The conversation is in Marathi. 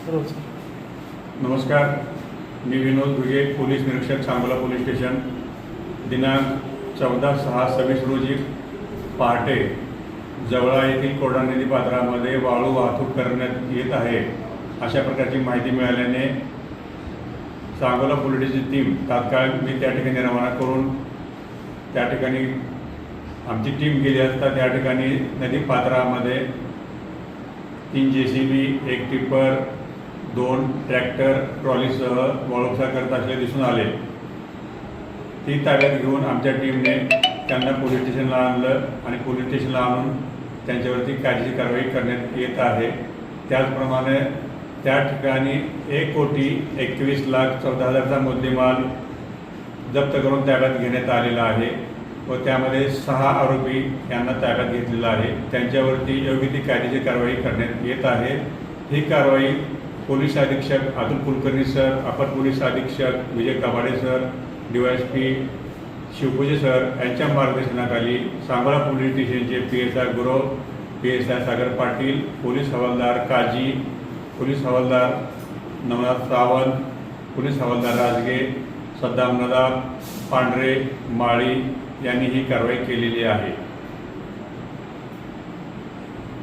रोज नमस्कार, मी विनोद घुगे, पोलीस निरीक्षक, सांगोला पोलीस स्टेशन. दिनांक 14/6/26 रोजी पहाटे जवळा येथील कोरडा नदी पात्रामध्ये वाळू वाहतूक करण्यात येत आहे अशा प्रकारची माहिती मिळाल्याने सांगोला पोलीसची टीम तात्काळ मी त्या ठिकाणी रवाना करून त्या ठिकाणी आमची टीम गेली असता त्या ठिकाणी नदी पात्रामध्ये 3 JCB, 1 टिप्पर, 2 ट्रॅक्टर ट्रॉलीसह वाळू उपसा करत असले दिसून आले. ती ताब्यात घेऊन आमच्या टीमने त्यांना पोलीस स्टेशनला आणलं आणि पोलीस स्टेशनला आणून त्यांच्यावरती कायदेशीर कारवाई करण्यात येत आहे. त्याचप्रमाणे त्या ठिकाणी 1,21,14,000चा मुद्देमाल जप्त करून ताब्यात घेण्यात आलेला आहे व त्यामध्ये 6 आरोपी यांना ताब्यात घेतलेला आहे. त्यांच्यावरती योग्य ती कायदेशीर कारवाई करण्यात येत आहे. ही कारवाई पोलीस अधीक्षक अतुल कुलकर्णी सर, अपर पोलीस अधीक्षक Vijay Kabade sir, DYSP Shivpuje sir यांच्या मार्गदर्शनाखाली सांगोला पोलीस स्टेशनचे PSI Gurav, PSI Sagar Patil, police हवालदार काजी, पोलीस हवालदार नवनाथ सावंत, पोलीस हवालदार राजगे, सद्दाम नदाब, पांढरे, माळी यांनी ही कारवाई केलेली आहे.